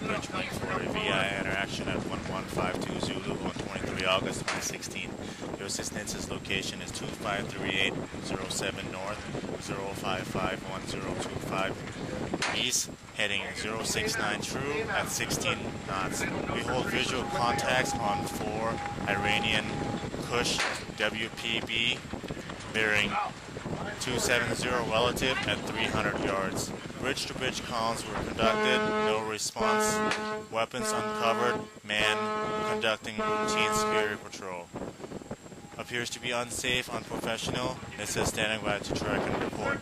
bridge wing for a VI interaction at 1152 Zulu on 23 August 2016. USS Nitze's location is 253807 North, 0551025 East, heading 069 true at 16 knots. We hold visual contacts on 4 Iranian Kush WPB bearing 270 relative at 300 yards. Bridge-to-bridge comms were conducted, no response. Weapons uncovered, man conducting routine superior patrol. Appears to be unsafe, unprofessional. It says standing by to track and report.